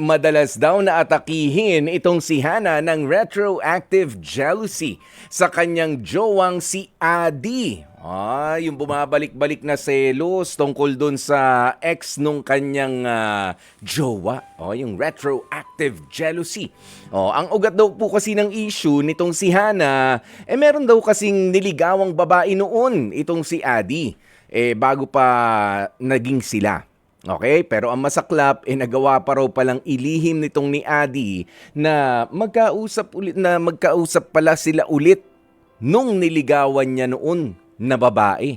Madalas daw na atakihin itong si Hana ng retroactive jealousy sa kanyang jowang si Adi. Yung bumabalik-balik na selos tungkol dun sa ex nung kanyang jowa. Yung retroactive jealousy. Ang ugat daw po kasi ng issue nitong si Hana, meron daw kasing niligawang babae noon itong si Adi. Bago pa naging sila. Okay, pero ang masaklap nagawa pa raw palang ilihim nitong ni Adi na magkausap pala sila ulit nung niligawan niya noon na babae.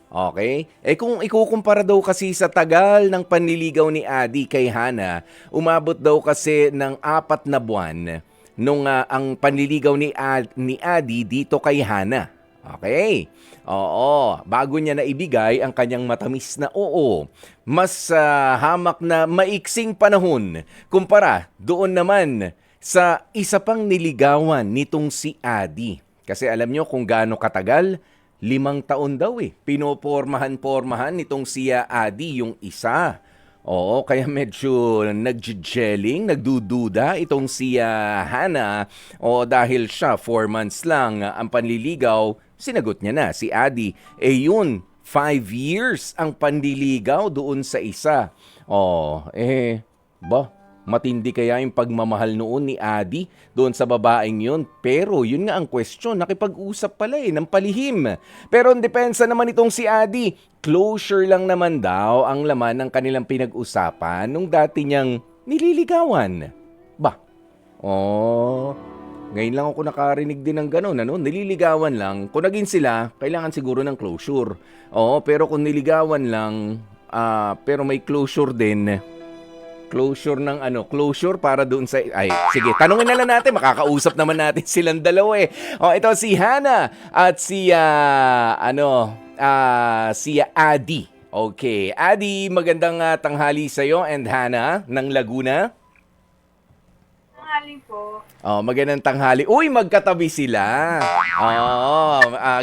Okay? Kung ikukumpara daw kasi sa tagal ng panliligaw ni Adi kay Hana, umabot daw kasi ng 4 na buwan nung ang panliligaw ni Adi dito kay Hana. Okay. Oo, bago niya naibigay ang kanyang matamis na oo. Mas hamak na maiksing panahon kumpara doon naman sa isa pang niligawan nitong si Adi. Kasi alam nyo kung gaano katagal? 5 taon daw Pinopormahan nitong si Adi yung isa. Oo, kaya medyo nagjijeling, nagdududa itong si Hana. Dahil siya 4 months lang ang panliligaw, sinagot niya na si Adi. Yun, 5 years ang panliligaw doon sa isa. Matindi kaya yung pagmamahal noon ni Adi doon sa babaeng yun. Pero yun nga ang question, nakipag-usap pala ng palihim. Pero ang depensa naman itong si Adi, closure lang naman daw ang laman ng kanilang pinag-usapan nung dati niyang nililigawan. Ngayon lang ako nakarinig din ng gano'n, nililigawan lang. Kung naging sila, kailangan siguro ng closure. Pero kung niligawan lang, pero may closure din, closure para doon sa... Sige, tanungin na lang natin, makakausap naman natin silang dalawa ito si Hana at si Adi. Okay, Adi, magandang tanghali sa'yo and Hana ng Laguna. Tanghali po. Magandang tanghali. Uy, magkatabi sila.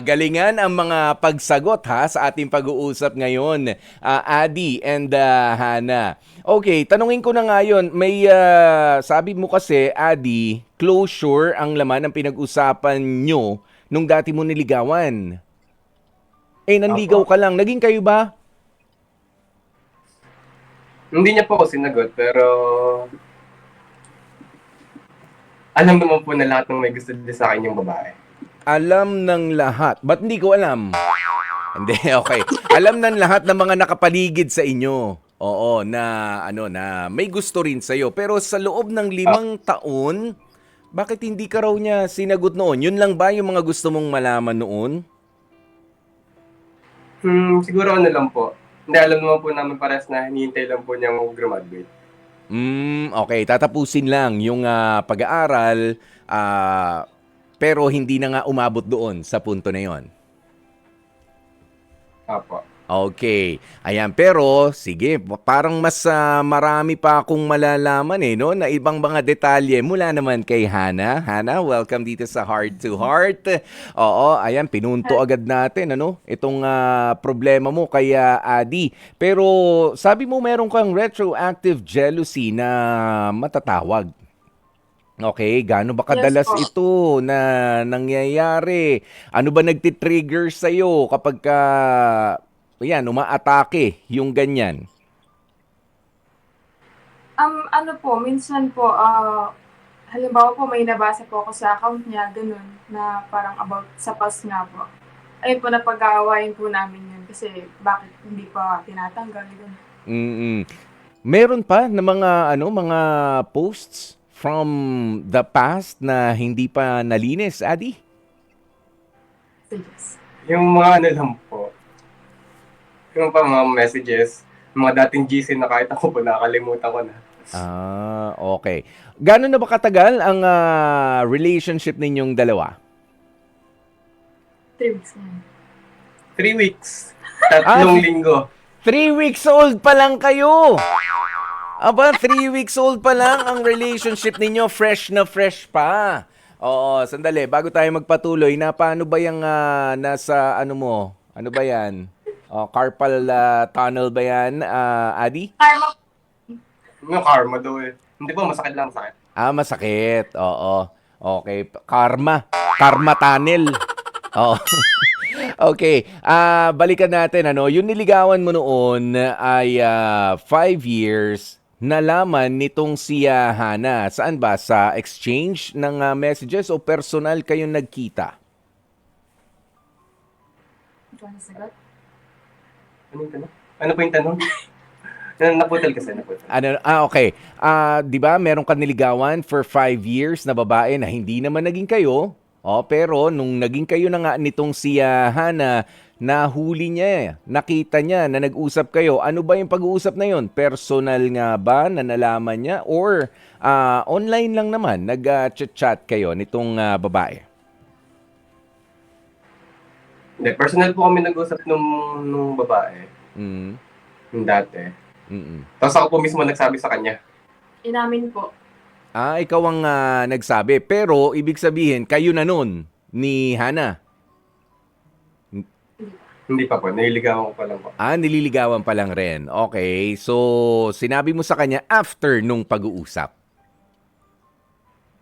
Galingan ang mga pagsagot sa ating pag-uusap ngayon. Adi and Hana. Okay, tanungin ko na ngayon. May sabi mo kasi, Adi, closure ang laman ng pinag-usapan nyo nung dati mo niligawan. Nanligaw ka lang. Naging kayo ba? Hindi niya po ako sinagot, pero alam naman po na lahat ng may gusto din sa akin yung babae. Alam ng lahat. Ba't hindi ko alam? Hindi, okay. Alam ng lahat ng mga nakapaligid sa inyo. Oo, na may gusto rin sa'yo. Pero sa loob ng 5 taon, bakit hindi ka raw niya sinagot noon? Yun lang ba yung mga gusto mong malaman noon? Siguro lang po. Hindi, alam naman po namin parehas na hinihintay lang po niyang mag-graduate. Okay. Tatapusin lang yung pag-aaral, pero hindi na nga umabot doon sa punto na yon. Apo. Okay. Ayan, pero sige, parang mas marami pa akong malalaman na ibang mga detalye mula naman kay Hana. Hana, welcome dito sa Heart to Heart. Oo, ayan, pinunto agad natin itong problema mo kay Adi. Pero sabi mo meron kang retroactive jealousy na matatawag. Okay, gaano ba kadalas Yes po. ito na nangyayari? Ano ba nagtitrigger sa'yo kapag umaatake yung ganyan? Minsan po, halimbawa po may nabasa po ako sa account niya, ganun, na parang about sa past nga po. Ayun po, napag-aawayin po namin yun kasi bakit hindi pa tinatanggal, ganun. Meron pa na mga posts from the past na hindi pa nalinis, Adi? So, yes. Yung mga lang po. Yung pa mga messages, mga dating GC na kahit ako po nakalimutan ko na. Okay. Gano'n na ba katagal ang relationship ninyong dalawa? 3 weeks na yun. 3 weeks. 3 linggo. 3 weeks old pa lang kayo! 3 weeks old pa lang ang relationship ninyo, fresh na fresh pa. Oo, sandali, bago tayo magpatuloy, paano ba yung nasa mo? Ano ba yan? Carpal tunnel ba yan, Adi? Karma, Yung karma daw Hindi po, masakit lang, masakit. Ah, masakit. Oo. Okay. Karma. Karma tunnel. Oo. Okay. Balikan natin, ano. Yung niligawan mo noon ay 5 years. Nalaman nitong si Hana. Saan ba? Sa exchange ng messages o personal kayong nagkita? Ikaw na sagot? Ano yung tanong? Ano po yung tanong? Naputol kasi, naputol. Okay. 'Di ba, meron ka niligawan for 5 years na babae na hindi naman naging kayo. Pero nung naging kayo na nga nitong si Hana, nahuli niya, nakita niya na nag-usap kayo. Ano ba yung pag-uusap na yon? Personal nga ba na nalaman niya or online lang naman nag-chat kayo nitong babae? Hindi, personal po kami nag-usap nung babae, Mm. nung dati. Mm. Tapos ako po mismo nagsabi sa kanya. Inamin po. Ikaw ang nagsabi. Pero ibig sabihin, kayo na nun ni Hana. Hindi pa po, nililigawan ko pa lang po. Nililigawan pa lang rin. Okay. So, sinabi mo sa kanya after nung pag-uusap.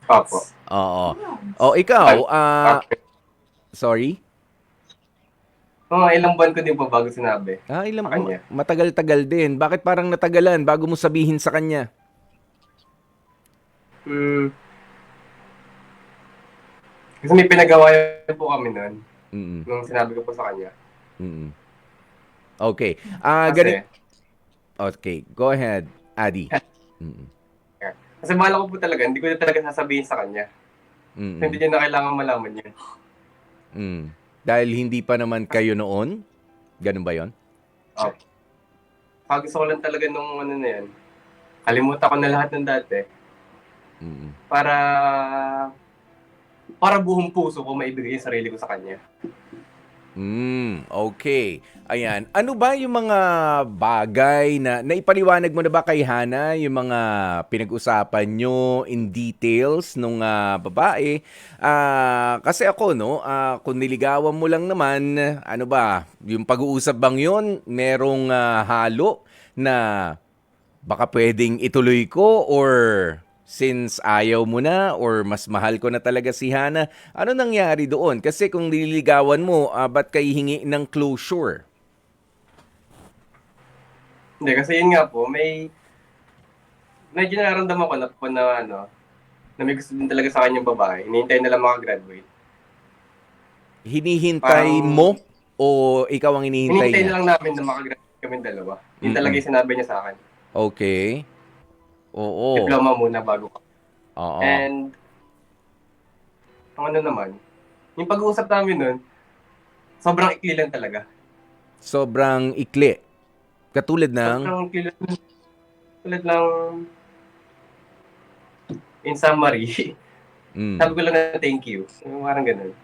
Opo. Oo. Ikaw, Okay. sorry? Mga ilang buwan ko din po bago sinabi. Ilang, Sa kanya. matagal-tagal din. Bakit parang natagalan bago mo sabihin sa kanya? Kasi may pinagawa po kami nun, Mm-mm. nung sinabi ko po sa kanya. Mm-mm. Okay. Kasi, Okay, go ahead, Adi. Mm-mm. kasi bahala ko po talaga, hindi ko na talaga sasabihin sa kanya. Mm-mm. Hindi niya na kailangan malaman yun. Mm. Dahil hindi pa naman kayo noon? Ganun ba yon? Gusto ko lang talaga nung ano na yan. Kalimutan ko na lahat ng dati. Mm-mm. Para buong puso ko maibigay yung sarili ko sa kanya. Okay. Ayan. Ano ba yung mga bagay na naipaliwanag mo na ba kay Hana, yung mga pinag-usapan nyo in details nung babae? Kasi ako, no, kung niligawan mo lang naman, ano ba, yung pag-uusap bang yun, merong halo na baka pwedeng ituloy ko or since ayaw mo na or mas mahal ko na talaga si Hana, ano nangyari doon? Kasi kung nililigawan mo, ba't kayo hingi ng closure? Hindi, kasi yun nga po, medyo nararamdaman ko na po na may gusto din talaga sa kanyang babae. Hinihintay na lang makagraduate. Hinihintay Parang- mo o ikaw ang hinihintay Hinihintay na niya? lang namin na makagraduate kami dalawa. Yun talaga yung sinabi niya sa akin. Okay. Oo. Diploma muna bago ka. Oo. And, ang ano naman, yung pag-uusap namin nun, sobrang ikli lang talaga. Sobrang ikli. Katulad ng... Sobrang ikli lang. Tulad lang, in summary, Mm. sabi ko lang na thank you. Parang ganun.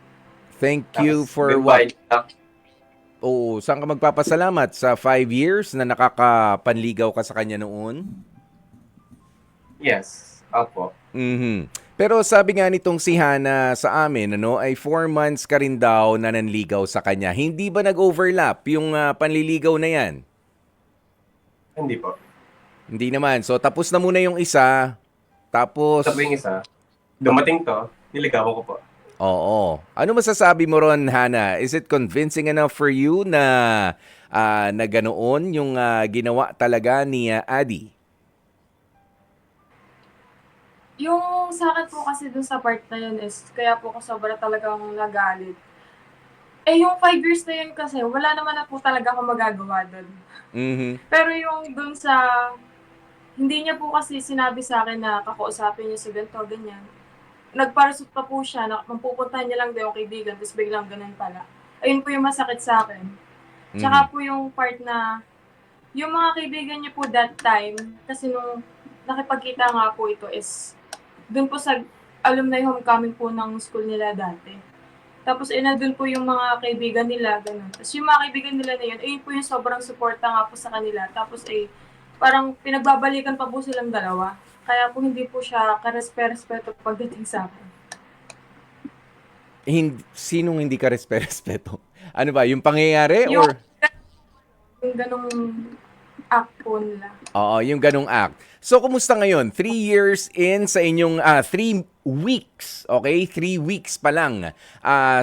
Thank you Tapos, for goodbye. what? Oo, saan ka magpapasalamat? Sa 5 years na nakakapanligaw ka sa kanya noon? Yes, opo. Mhm. Pero sabi nga nitong si Hana sa amin, ano, ay 4 months ka rin daw na nanligaw sa kanya. Hindi ba nag-overlap yung panliligaw na yan? Hindi po. Hindi naman. So tapos na muna yung isa, tapos... Sabi yung isa, dumating to, niligawan ko po. Oo. Ano masasabi mo ron, Hana? Is it convincing enough for you na na ganoon yung ginawa talaga ni Adi? Yung sa akin po kasi dun sa part na yun is, kaya po ako sobra talagang nagalit. Yung 5 years na yun kasi, wala naman na po talaga ako magagawa dun. Mhm. Pero yung dun sa, hindi niya po kasi sinabi sa akin na kakausapin niya si ganito, ganyan. Nagparasot pa po siya na mapupuntahan niya lang daw yung kaibigan, tapos biglang ganun pala. Ayun po yung masakit sa akin. Tsaka po yung part na, yung mga kaibigan niya po that time, kasi nung nakipagkita nga po ito is, dun po sa alumni homecoming po ng school nila dati. Tapos nandun po yung mga kaibigan nila, ganun. Tapos yung mga kaibigan nila na yun, ayun po yung sobrang suporta nga po sa kanila. Tapos parang pinagbabalikan pa po silang dalawa. Kaya po hindi po siya karespeto pagdating sa akin. Sinong hindi ka respeto? Ano ba, yung pangyayari Yung- or Yung ganong act po nila. Oo, yung ganong act. So, kumusta ngayon? 3 years in sa inyong 3 weeks, okay? 3 weeks pa lang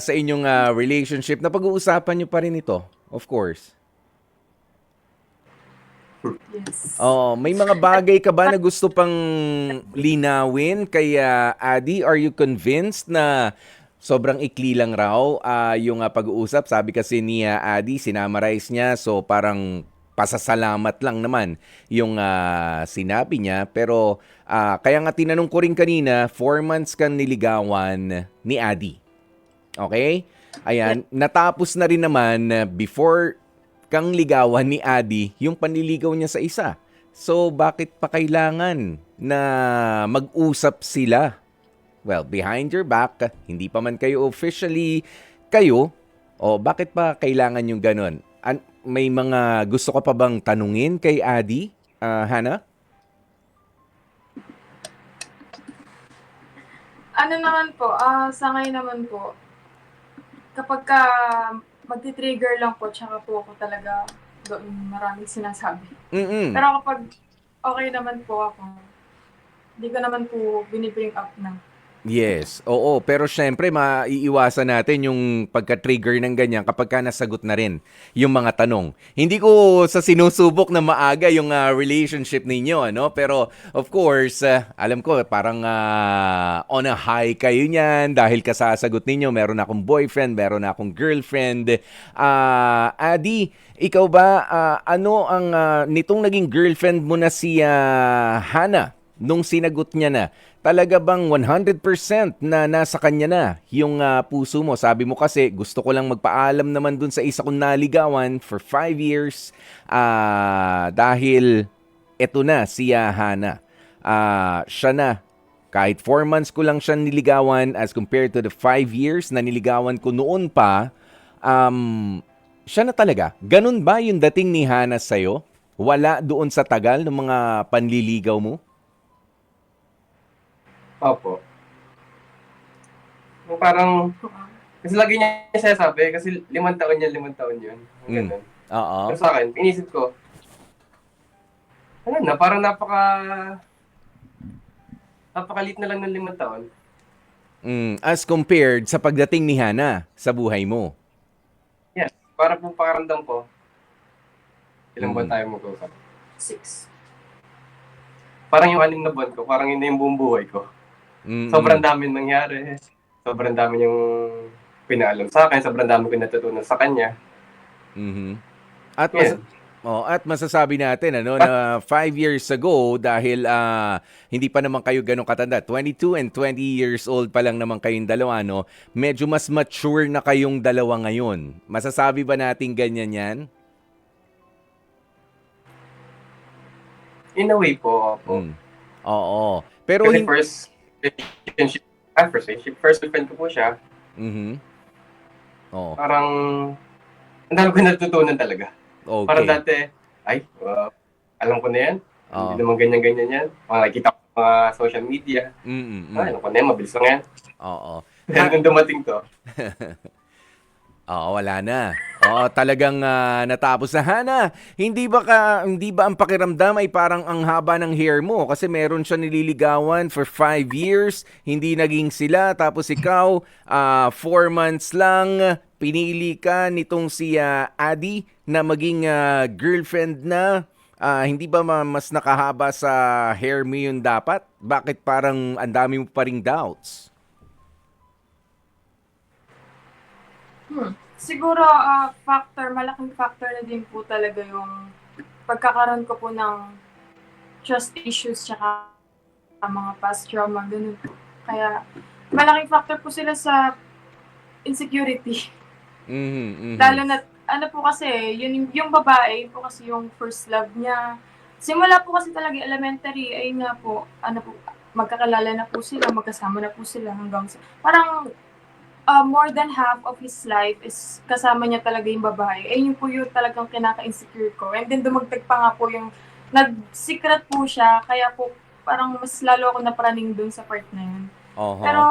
sa inyong relationship. Napag-uusapan nyo pa rin ito, of course. Yes. Oh, may mga bagay ka ba na gusto pang linawin kay Adi? Are you convinced na sobrang ikli lang raw yung pag-uusap? Sabi kasi ni Adi, sinamarize niya, so parang pasasalamat lang naman yung sinabi niya. Pero kaya nga tinanong ko rin kanina, 4 months kang niligawan ni Adi. Okay? Ayan, natapos na rin naman before kang ligawan ni Adi yung panliligaw niya sa isa. So, bakit pa kailangan na mag-usap sila? Well, behind your back, hindi pa man kayo officially kayo, o bakit pa kailangan yung ganun? May mga gusto ka pa bang tanungin kay Adi, Hana? Ano naman po, sa ngayon naman po, kapag ka magti-trigger lang po, tsaka po ako talaga doon maraming sinasabi. Mm-mm. Pero kapag okay naman po ako, hindi ko naman po binibring up na. Yes, oo. Pero syempre, maiiwasan natin yung pagka-trigger ng ganyan kapag ka nasagot na rin yung mga tanong. Hindi ko sa sinusubok na maaga yung relationship ninyo, ano? Pero of course, alam ko parang on a high kayo niyan dahil kasasagot ninyo, meron akong boyfriend, meron akong girlfriend. Adi, ikaw ba, ano ang nitong naging girlfriend mo na si Hana nung sinagot niya na? Talaga bang 100% na nasa kanya na yung puso mo? Sabi mo kasi, gusto ko lang magpaalam naman dun sa isa kong naligawan for 5 years dahil eto na si Hana. Siya na. Kahit 4 months ko lang siya niligawan as compared to the 5 years na niligawan ko noon pa, siya na talaga. Ganun ba yung dating ni Hana sa'yo? Wala doon sa tagal ng mga panliligaw mo? Opo. Yung parang, kasi lagi niya sinasabi, kasi 5 taon yan, 5 taon yun. Ganun. Oo. Pero sa akin, inisip ko, ano na, parang napakalit na lang ng 5 taon. As compared sa pagdating ni Hana sa buhay mo. Yes, para po pakaramdam ko, ilang buwan tayo mag-usap. 6. Parang yung 6 na buwan ko, parang yun na yung buong buhay ko. Sobrang dami nangyari. Sobrang dami yung pinaalam sa akin. Sobrang dami ko natutunan sa kanya. At at masasabi natin na 5 years ago dahil hindi pa naman kayo ganun katanda, 22 and 20 years old pa lang naman kayong dalawa, no? Medyo mas mature na kayong dalawa ngayon. Masasabi ba natin ganyan yan? In a way po. Oo. Pero Kasi first girlfriend ko po siya. Oo. Parang, ang dami ko natutunan talaga. Okay. Parang dati, alam ko na yan. Hindi naman ganyan-ganyan yan. Makikita ko sa mga social media. Alam ko na yan, mabilis lang yan. Oo. Pero nung dumating to, Oo, wala na. Oo, talagang natapos na. Hana, hindi ba ang pakiramdam ay parang ang haba ng hair mo? Kasi meron siya nililigawan for 5 years, hindi naging sila, tapos ikaw, 4 months lang, pinili ka nitong si Adi na maging girlfriend na. Hindi ba mas nakahaba sa hair mo yun dapat? Bakit parang ang dami mo pa ring doubts? Siguro, malaking factor na din po talaga yung pagkakaroon ko po ng trust issues tsaka mga past trauma, ganun po. Kaya, malaking factor po sila sa insecurity. Lalo na, ano po kasi, yung babae, po kasi yung first love niya. Simula po kasi talaga elementary, ay nga po, magkakalala na po sila, magkasama na po sila hanggang parang, more than half of his life is kasama niya talaga yung babae. Yun po yung talagang kinaka-insecure ko. And then dumagdag pa nga po yung nag-secret po siya, kaya po parang mas lalo ako napraning dun sa part na yun. Uh-huh. Pero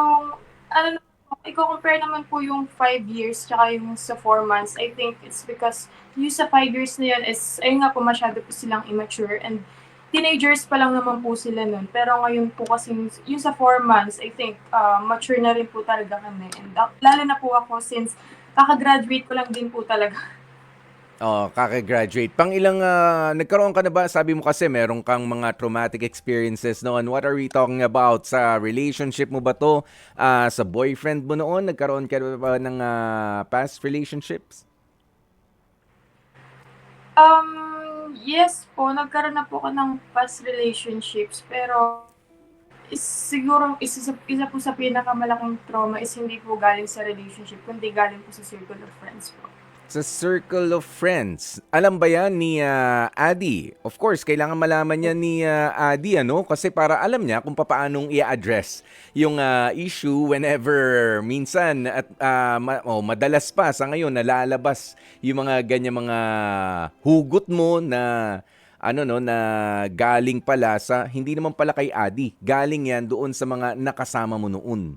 ano naman po i-compare naman po yung 5 years tsaka yung sa 4 months, I think it's because yung sa 5 years na yun is, ayun nga po, masyado po silang immature and teenagers pa lang naman po sila nun. Pero ngayon po kasi yung sa 4 months, I think mature na rin po talaga kami. And lalo na po ako since kakagraduate ko lang din po talaga. Oh, kaka-graduate. Pang ilang nagkaroon ka na ba? Sabi mo kasi meron kang mga traumatic experiences noon. What are we talking about? Sa relationship mo ba to? Sa boyfriend mo noon? Nagkaroon ka ba ng past relationships? Yes po, nagkaroon na po ako ng past relationships, pero siguro isa po sa pinakamalaking trauma is hindi po galing sa relationship, kundi galing po sa circle of friends po. Sa circle of friends. Alam ba yan ni Adi? Of course, kailangan malaman niya ni Adi, ano? Kasi para alam niya kung paanong i-address yung issue whenever minsan at madalas pa sa ngayon nalalabas yung mga ganyan mga hugot mo na ano no na galing pala sa hindi naman pala kay Adi. Galing yan doon sa mga nakasama mo noon.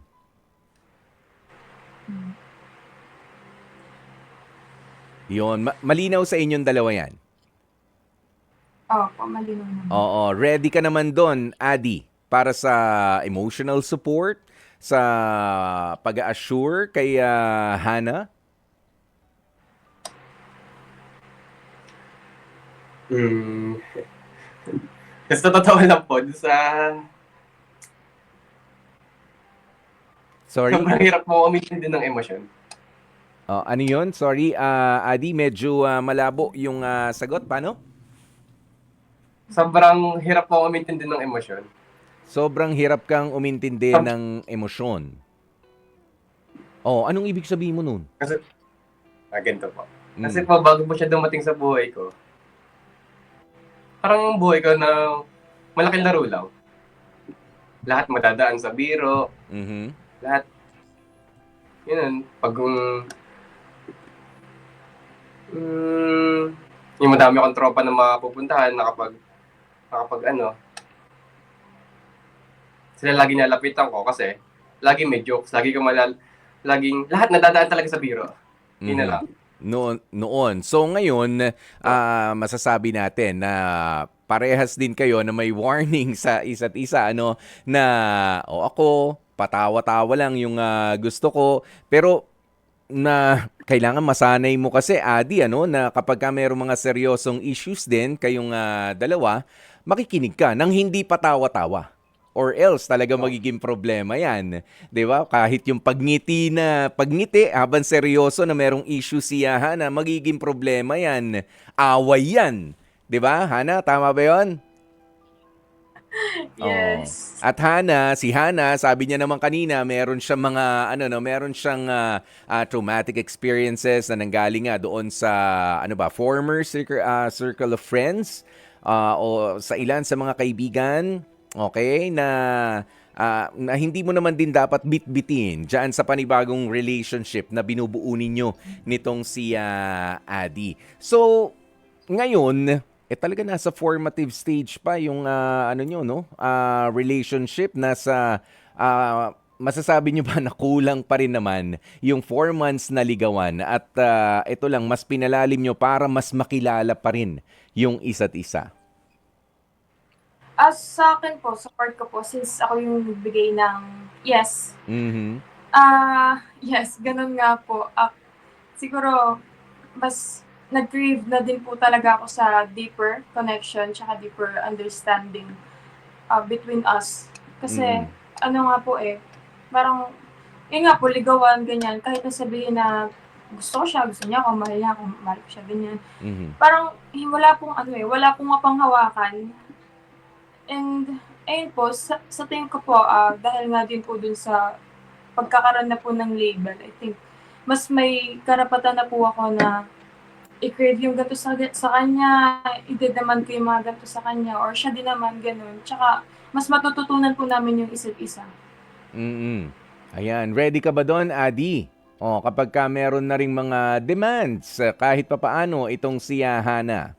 Yon, malinaw sa inyong dalawa yan. Opo, malinaw naman. Oo, ready ka naman doon, Adi, para sa emotional support, sa pag-assure kay Hana? Hmm. Kasi sa totoo lang po, Sorry? sobrang hirap mo umintindi ng emosyon. Ano yun? Sorry, Adi, medyo malabo yung sagot. Paano? Sobrang hirap mo umintindi ng emosyon. Sobrang hirap kang umintindi Sob- ng emosyon. Anong ibig sabihin mo nun? Kasi, ganito po. Kasi po, bago po siya dumating sa buhay ko, parang ang buhay ko na malaking laro lang. Lahat madadaan sa biro, Mhm. lahat. Yun, pag yung madami akong tropa na mapupuntahan, nakapag ano, sila lagi nalapitan ko kasi lagi may jokes, laging, lahat nadadaan talaga sa biro. Yun na Mhm. lang. Noon. So ngayon, masasabi natin na parehas din kayo na may warning sa isa't isa, ano, na ako, patawa-tawa lang yung gusto ko. Pero na kailangan masanay mo kasi, Adi, ano, na kapag ka mayroong mga seryosong issues din kayong dalawa, makikinig ka nang hindi patawa-tawa. Or else talaga magiging problema yan. 'Di ba? Kahit yung paggiti habang seryoso na merong issue si Hana, magiging problema yan. Away yan. 'Di ba? Hana, tama ba 'yon? Oo. Yes. At si Hana, sabi niya naman kanina, meron siyang mga meron siyang traumatic experiences na nanggaling nga doon sa former circle of friends o sa ilan sa mga kaibigan, okay, na hindi mo naman din dapat bitbitin diyan sa panibagong relationship na binubuo ninyo nitong si Adi. So, ngayon, talaga nasa formative stage pa yung nyo, no? Relationship nasa masasabi nyo ba na kulang pa rin naman yung 4 months na ligawan at ito lang mas pinalalim nyo para mas makilala pa rin yung isa't isa. Sa akin po, sa part ko po, since ako yung nagbigay ng yes, Mhm. yes, ganun nga po. Siguro, mas nag-crave na din po talaga ako sa deeper connection tsaka deeper understanding between us. Kasi, Mhm. ano nga po parang, yun nga po, ligawan, ganyan. Kahit na sabihin na gusto ko siya, gusto niya ako, mahal ko siya, ganyan. Mhm. Parang, wala pong wala pong mapanghawakan. And, ayun po, sa tingin ko po, dahil nga din po dun sa pagkakaroon na po ng label, I think, mas may karapatan na po ako na i-crave yung ganito sa kanya, i-demand ko yung mga ganito sa kanya, or siya din naman, ganun. Tsaka, mas matututunan po namin yung isa't isa. Mhm. Ayan, ready ka ba doon, Adi? Kapag ka meron na ring mga demands kahit papaano itong si Hana.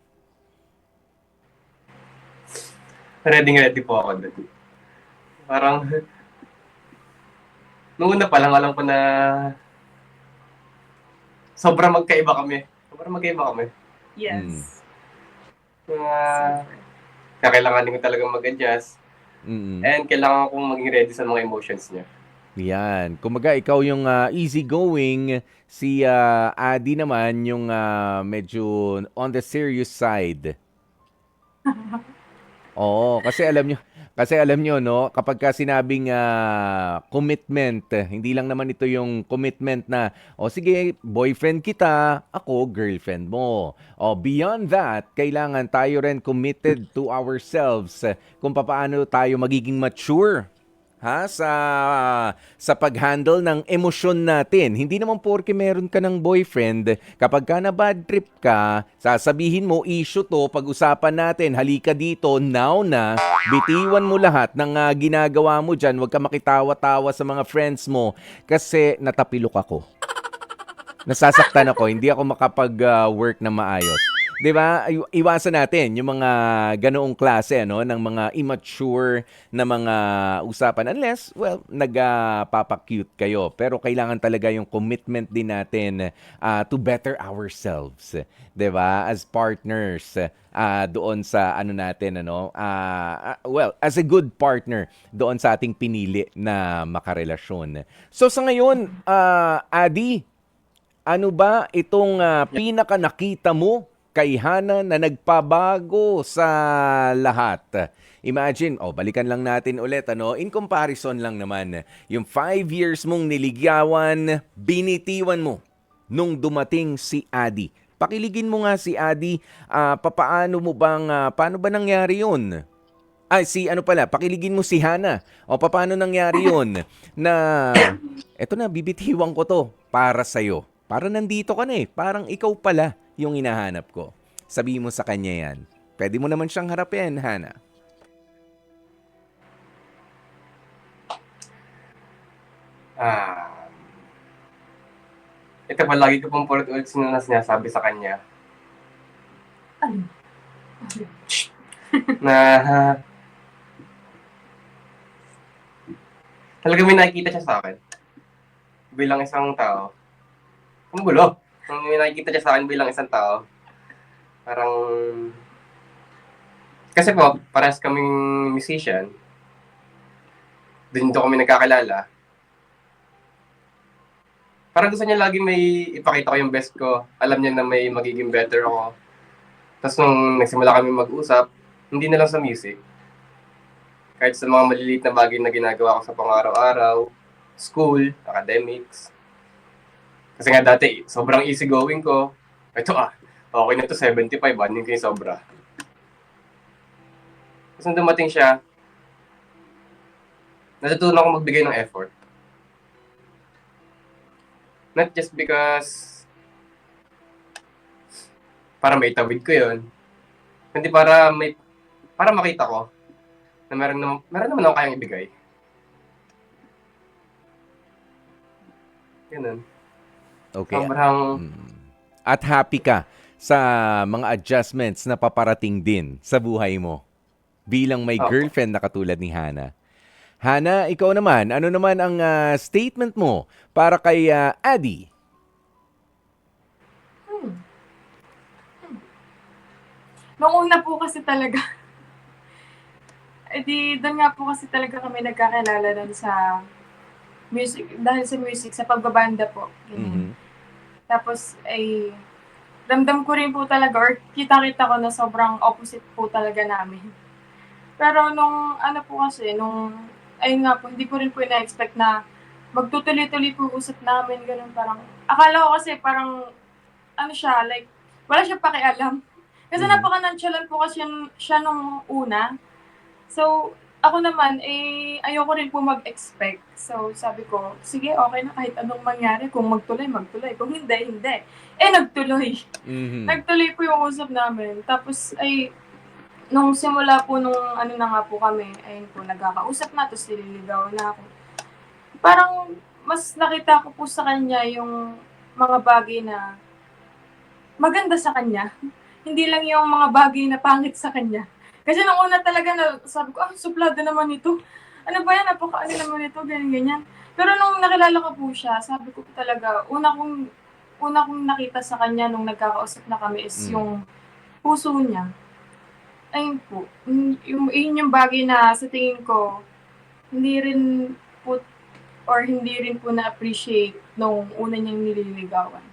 Ready po ako doon. Parang, Noong una pa lang, alam ko na sobrang magkaiba kami. Sobrang magkaiba kami. Yes. Na kakailanganin ko talagang mag-adjust. Mm. And kailangan kong maging ready sa mga emotions niya. Yan. Kumbaga, ikaw yung easygoing, si Adi naman yung medyo on the serious side. Oo, kasi alam nyo, no, kapag ka sinabing commitment, hindi lang naman ito yung commitment na, o sige, boyfriend kita, ako, girlfriend mo. O beyond that, kailangan tayo rin committed to ourselves kung paano tayo magiging mature sa pag-handle ng emosyon natin. Hindi naman porke meron ka ng boyfriend, kapag ka na bad trip ka, sasabihin mo, issue to, pag-usapan natin, halika dito, now na, bitiwan mo lahat ng ginagawa mo dyan, huwag ka makitawa-tawa sa mga friends mo, kasi natapilok ako. Nasasaktan ako, hindi ako makapag-work na maayos. 'Di ba? Iwasan natin yung mga ganoong klase ano ng mga immature na mga usapan unless well nagpapa-cute kayo. Pero kailangan talaga yung commitment din natin to better ourselves, 'di ba? As partners doon sa ano natin ano well, as a good partner doon sa ating pinili na makarelasyon. So sa ngayon, Adi, ano ba itong pinaka nakita mo kay Hana na nagpabago sa lahat? Imagine, balikan lang natin ulit, ano? In comparison lang naman, yung 5 years mong niligawan, binitiwan mo nung dumating si Adi. Pakiligin mo nga si Adi, paano ba nangyari yun? Pakiligin mo si Hana. O paano nangyari yun na, eto na, bibitiwan ko to para sa'yo. Para nandito ka na eh. Parang ikaw pala yung hinahanap ko. Sabihin mo sa kanya yan. Pwede mo naman siyang harapin, Hana. Ito pa, lagi ko pong ulit sinasabi sa kanya. Ano? Na talaga may nakikita siya sa akin. Bilang isang tao. Ang gulo. May nakikita siya sa akin bilang isang tao. Parang kasi po, parehas kaming musician. Doon kami nagkakilala. Parang gusto niya lagi may ipakita ko yung best ko. Alam niya na may magiging better ako. Tapos nung nagsimula kami mag-usap, hindi na lang sa music. Kahit sa mga maliliit na bagay na ginagawa ko sa pang-araw-araw, school, academics. Kasi nga dati, sobrang easygoing ko. Ito okay na to 75, hindi ko yung sobra. Tapos nung dumating siya, natutunan ko magbigay ng effort. Not just because para maitawid ko yun, kundi para makita ko na meron naman ako kayang ibigay. Ganun. Okay. Sobrang At happy ka sa mga adjustments na paparating din sa buhay mo bilang may Opo. girlfriend na katulad ni Hana. Hana, ikaw naman, ano naman ang statement mo para kay Adi? Nung una po kasi talaga, doon nga po kasi talaga kami nagkakilala doon sa music, dahil sa music, sa pagbabanda po. Ganyan. Mhm. Tapos, ramdam ko rin po talaga, or kita-kita ko na sobrang opposite po talaga namin. Pero nung, ayun nga po, hindi ko rin po ina-expect na magtutuloy-tuloy po usap namin, ganun parang, akala ko kasi parang, wala siya pakialam. Kasi napaka-nonchalant po kasi siya nung una. So, ako naman, ayoko rin po mag-expect. So, sabi ko, sige, okay na kahit anong mangyari. Kung magtuloy, magtuloy. Kung hindi, hindi. Nagtuloy. Mhm. Nagtuloy po yung usap namin. Tapos, nung simula po nung na nga po kami, ayun po, nagkakausap na, tapos nililigawan na ako. Parang, mas nakita ko po sa kanya yung mga bagay na maganda sa kanya. Hindi lang yung mga bagay na pangit sa kanya. Kasi nung una talaga, sabi ko, suplada naman ito. Ano ba yan? Napaka-ano naman ito, ganyan-ganyan. Pero nung nakilala ko po siya, sabi ko po talaga, una kong nakita sa kanya nung nagkakausap na kami is Mm. yung puso niya. Ayun po. Yun yung bagay na sa tingin ko, hindi rin po, or hindi rin po na-appreciate nung una niyang nililigawan.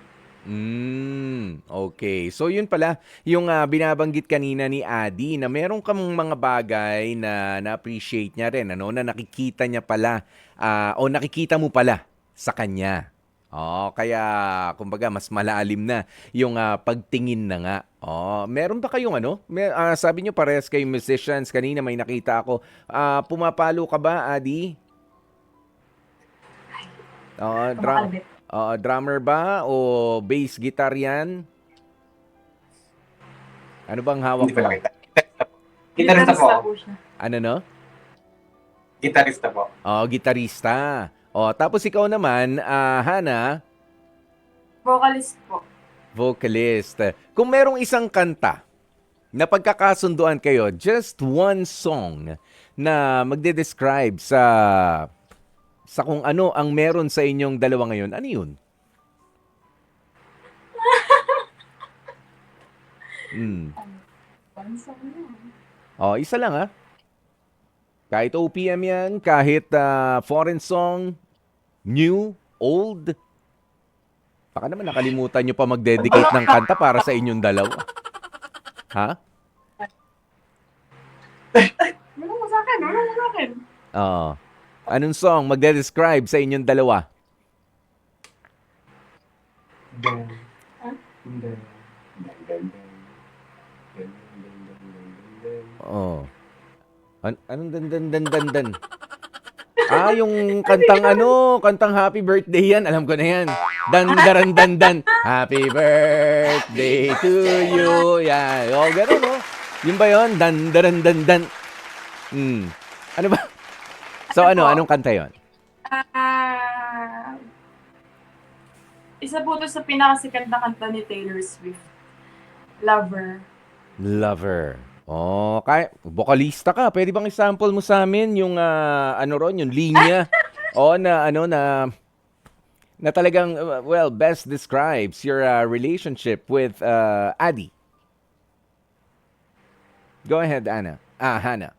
Okay. So yun pala, yung binabanggit kanina ni Adi na meron kang mga bagay na na-appreciate niya rin, ano, na nakikita niya pala o nakikita mo pala sa kanya. Kaya kumbaga mas malalim na yung pagtingin na nga. Meron ba kayong ano? Sabi niyo parehas kayong musicians kanina may nakita ako. Pumapalo ka ba, Adi? Drum, Kumakalabit. drummer ba o bass guitar yan? Ano bang hawak Hindi ko mo? nakita. Gitarista po ako. po siya. Ano no? Gitarista po. Gitarista. Tapos ikaw naman, Hana, Vocalist po. vocalist. Kung merong isang kanta na pagkakasunduan kayo, just one song na magde-describe sa kung ano ang meron sa inyong dalawa ngayon, ano yun? One song na. Isa lang Kahit OPM yan, kahit foreign song, new, old. Baka naman nakalimutan nyo pa mag-dedicate ng kanta para sa inyong dalawa. Ha? Ano mo sa akin? Ano mo sa akin? Anong song magde-describe sa inyong dalawa? Dan. Huh? Dan. Anong dan? Yung kantang Happy Birthday yan. Alam ko na yan. Dan. Happy birthday to you. Yan. Ganun. Yun ba yun? Dan. Ano ba? So anong kanta yun? Isa po to sa pinakasikat na kanta ni Taylor Swift. Lover. Vokalista ka. Pwede bang i-sample mo sa amin yung yung linya na talagang best describes your relationship with Adi. Go ahead, Hana.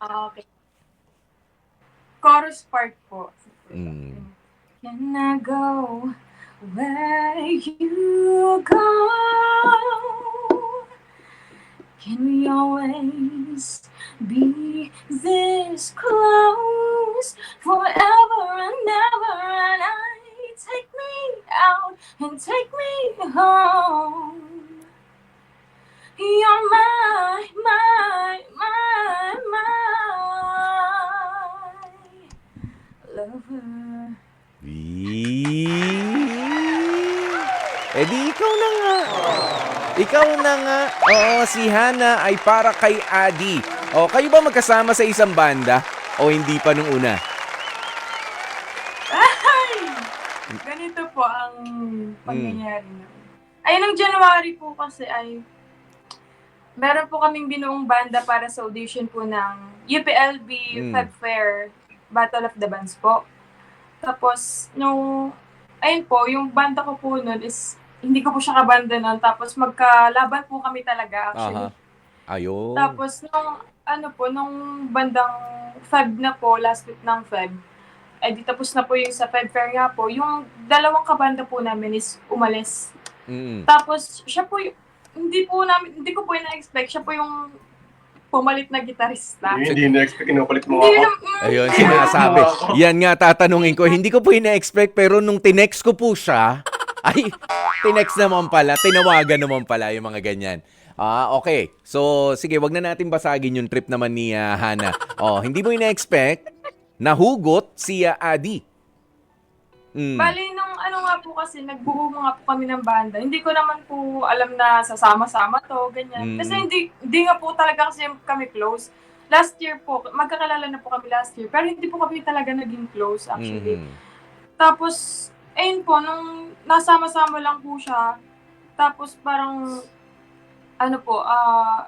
Okay. Chorus part po. Can I go where you go? Can we always be this close forever and ever? And take me out and take me home. You're my lover. Di ikaw na nga. Oo, si Hana ay para kay Adi. Kayo ba magkasama sa isang banda? O hindi pa nung una? Ganito po ang pangyayari na. Ay, nung January po kasi ay meron po kaming binuong banda para sa audition po ng UPLB Feb Fair Battle of the Bands po. Tapos, ayun po, yung banda ko po nun is, hindi ko po siya kabanda nun. Tapos, magkalaban po kami talaga, actually. Ayun. Tapos, nung bandang Feb na po, last week ng Feb, di tapos na po yung sa Feb Fair nga po, yung dalawang kabanda po namin is umalis. Tapos, siya po hindi ko po ina-expect, siya po yung pumalit na gitarista. Hindi na-expect, kinukulit mo ako. Ayun, sinasabi. Yan nga tatanungin ko. Hindi ko po ina-expect, pero nung tinext ko po siya, tinext naman pala, tinawagan naman pala yung mga ganyan. Okay. So, sige, wag na natin basagin yung trip naman ni Hana. Hindi mo ina-expect, nahugot si Adi. Bali, nung nga po kasi, nagbuo nga po kami ng banda. Hindi ko naman po alam na sasama-sama to, ganyan. Kasi hindi nga po talaga kasi kami close. Last year po, magkakalala na po kami last year, pero hindi po kami talaga naging close actually. Tapos, ayun po, nung nasama-sama lang po siya, tapos parang,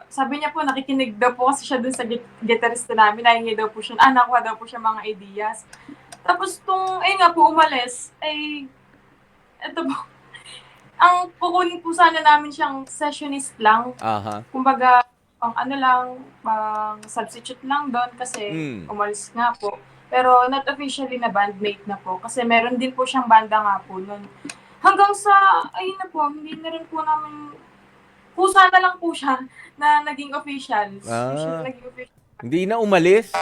sabi niya po, nakikinig daw po kasi siya dun sa gitarista namin, nahingi daw po siya, nakuha daw po siya mga ideas. Tapos ayun nga po, umalis, ay, eto po, ang kukunin po sana namin siyang sessionist lang. Aha. Kumbaga, pang ano lang, pang substitute lang doon kasi Mm. umalis nga po. Pero not officially na bandmate na po kasi meron din po siyang banda nga po noon. Hanggang sa, ayun na po, hindi na rin po namin, kusa na lang po siya na naging officials. Ah. Naging official. Hindi na umalis?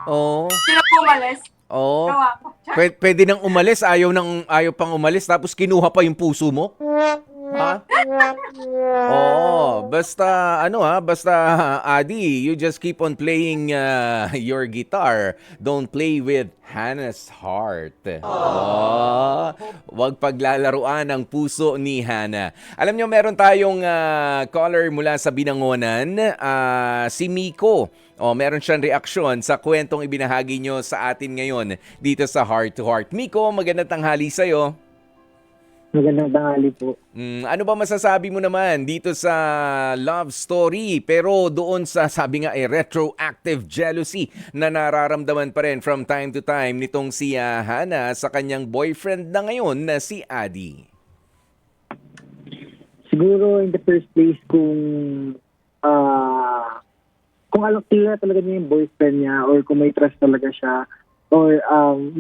Oo. Sino po umalis? Oo. Gawa ko. Pwede nang umalis, ayaw pang umalis, tapos kinuha pa yung puso mo? Ha? Oo, basta Adi, you just keep on playing your guitar. Don't play with Hannah's heart. Oh, wag paglalaruan ang puso ni Hannah. Alam nyo, meron tayong caller mula sa Binangonan, si Miko. Oh, meron siyang reaksyon sa kwentong ibinahagi nyo sa atin ngayon dito sa Heart to Heart. Miko, magandang tanghali sa'yo. Magandang tanghali po. Ano ba masasabi mo naman dito sa love story pero doon sa sabi nga retroactive jealousy na nararamdaman pa rin from time to time nitong si Hannah sa kanyang boyfriend na ngayon na si Adi? Siguro in the first place kung alam kilala talaga niya yung boyfriend niya or kung may trust talaga siya or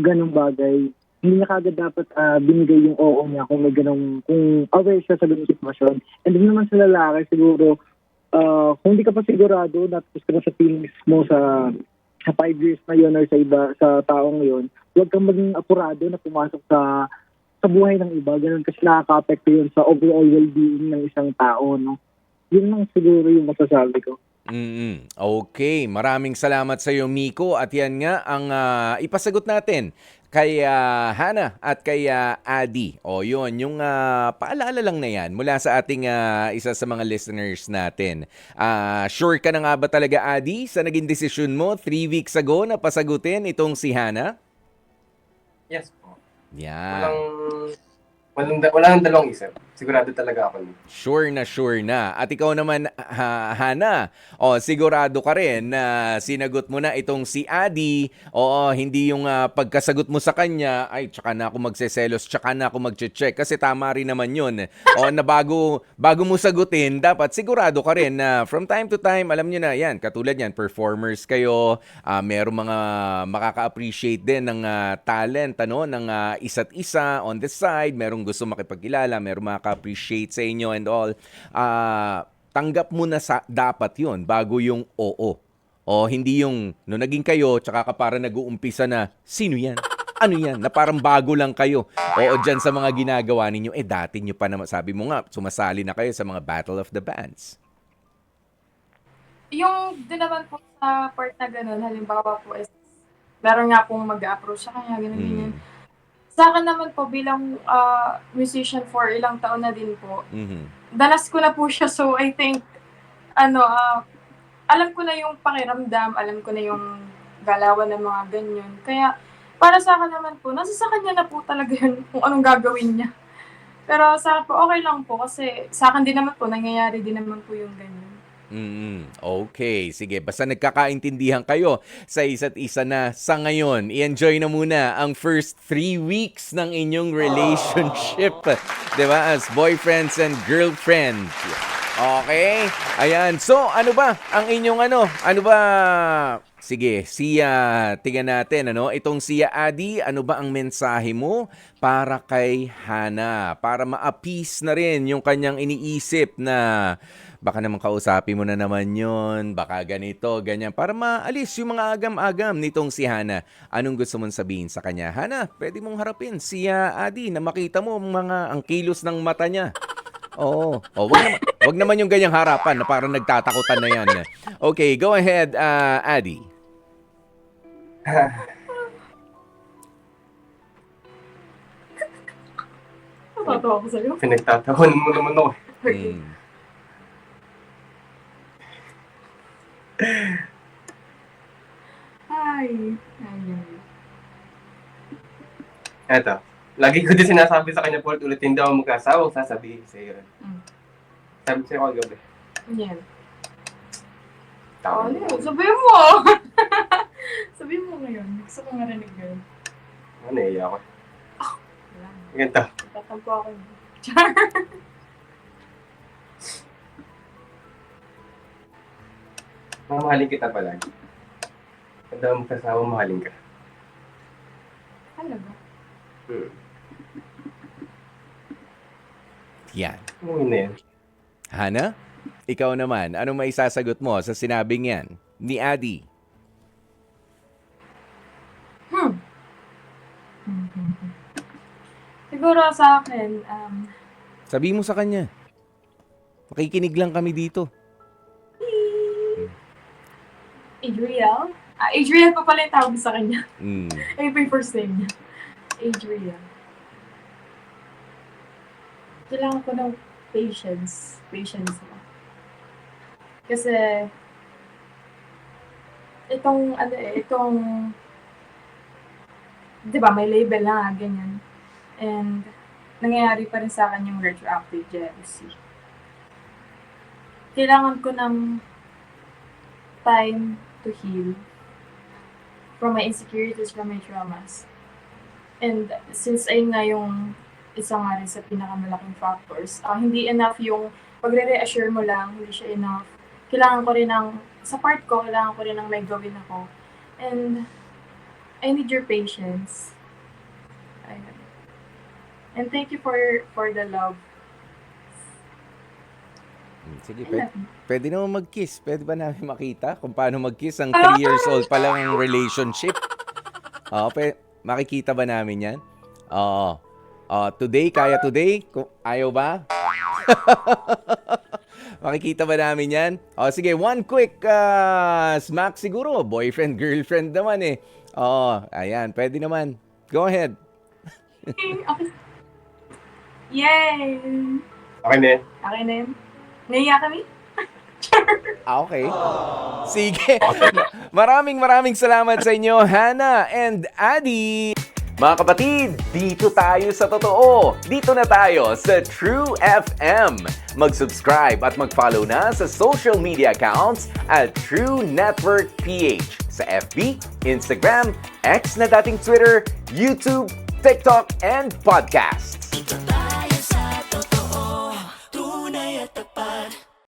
ganung bagay, hindi niya kagad dapat binigay yung oo niya kung may ganung, kung aware siya sa ganung sitwasyon. And then naman sa lalaki, siguro, kung hindi ka pa sigurado, natapos ka na sa feelings mo sa 5 years na yun or sa iba, sa taong yun, huwag kang maging apurado na pumasok sa buhay ng iba. Ganun kasi nakaka-apekto yun sa overall well-being ng isang tao, no? Yun lang siguro yung masasabi ko. Okay, maraming salamat sa iyo, Miko. At yan nga ang ipasagot natin kay Hannah at kay Adi. O yun, yung paalala lang na yan mula sa ating isa sa mga listeners natin. Sure ka na nga ba talaga, Adi, sa naging desisyon mo 3 weeks ago na pasagutin itong si Hannah? Yes po. Yan. Wala nang dalawang isip. Sigurado talaga ako. Sure na. At ikaw naman, Hannah, sigurado ka rin na sinagot mo na itong si Adi. Oo, hindi yung pagkasagot mo sa kanya, ay, tsaka na ako magseselos, tsaka na ako magche-check. Kasi tama rin naman yun. O, na bago mo sagutin, dapat sigurado ka rin na from time to time, alam nyo na, yan, katulad yan, performers kayo, merong mga makaka-appreciate din ng talent, ng isa't isa on the side, merong gusto makipagkilala, merong appreciate sa inyo and all, tanggap mo na dapat yun bago yung oo. O hindi yung no naging kayo, tsaka ka para nag-uumpisa na, sino yan? Ano yan? Na parang bago lang kayo. Oo, dyan sa mga ginagawa ninyo, dati nyo pa naman, sabi mo nga, sumasali na kayo sa mga Battle of the Bands. Yung din naman po sa part na gano'n, halimbawa po is, meron nga pong mag-approach sa kanya, ganyan. Sa akin naman po, bilang musician for ilang taon na din po, danas ko na po siya. So, I think, alam ko na yung pakiramdam, alam ko na yung galawan ng mga ganyan. Kaya, para sa akin naman po, nasa sa kanya na po talaga yun kung anong gagawin niya. Pero sa akin po, okay lang po kasi sa akin din naman po, nangyayari din naman po yung ganyan. Okay, sige. Basta nagkakaintindihan kayo sa isa't isa na sa ngayon. I-enjoy na muna ang first 3 weeks ng inyong relationship. Diba? As boyfriends and girlfriends. Okay? Ayan. So, ano ba ang inyong Ano ba? Sige, tingnan natin, Itong Adi, ano ba ang mensahe mo para kay Hannah? Para ma-appease na rin yung kanyang iniisip na baka naman kausapin mo na naman yun, baka ganito, ganyan. Para maalis yung mga agam-agam nitong si Hannah. Anong gusto mong sabihin sa kanya? Hannah, pwede mong harapin si Adi na makita mo ang kilos ng mata niya. Oo. Wag naman yung ganyang harapan na parang nagtatakutan na yan. Okay, go ahead, Adi. Natatawa ko sa'yo. Pinagtatawanan mo naman ako. Ay. Eto. Lagi ko din sinasabi sa kanya, Paul, ulit hindi ako mag-asawa, sasabihin sa'yo. Sabi sa'yo ko gabi. Yan. Tama. Sabihin mo! Sabihin mo ngayon. Gusto ko marinig yun. Naiya ako. Wala. Ganito. Tatampo ako. Char! Mamahalin kita palagi. Kada mo kasama, mahalin ka. Talaga? Yan. Ano yun na yan? Hana, ikaw naman, anong maisasagot mo sa sinabing yan ni Adi? Siguro sa akin, Sabi mo sa kanya. Makikinig lang kami dito. Adriel? Adriel pa pala yung tawag sa kanya. Mm. Ay, pa yung first name niya. Adriel. Kailangan ko ng patience. Patience mo. Kasi, itong, di ba, may label na, ganyan. And, nangyayari pa rin sa akin yung retroactive jealousy. Kailangan ko ng time to heal from my insecurities, from my traumas. And since ayun nga yung isa nga rin sa pinakamalaking factors, hindi enough yung pagre-reassure mo lang, hindi siya enough. Kailangan ko rin sa part ko, kailangan ko rin ng may gawin ako. And I need your patience. Ayun. And thank you for the love. Sige, I love you. pwede naman mag-kiss. Pwede ba namin makita kung paano mag-kiss ang 3 years old pa lang ang relationship? Oo, makikita ba namin yan? Oo. Today, kaya today? Ayaw ba? Makikita ba namin yan? Sige, one quick smack siguro. Boyfriend, girlfriend naman eh. Ayan, pwede naman. Go ahead. Okay. Yay! Okay na yan. Okay na yun. Naiya kami? Okay. Sige. Maraming salamat sa inyo, Hana and Adi. Mga kapatid, dito tayo sa totoo. Dito na tayo sa True FM. Mag-subscribe at mag-follow na sa social media accounts at True Network PH sa FB, Instagram, X na dating Twitter, YouTube, TikTok, and podcasts.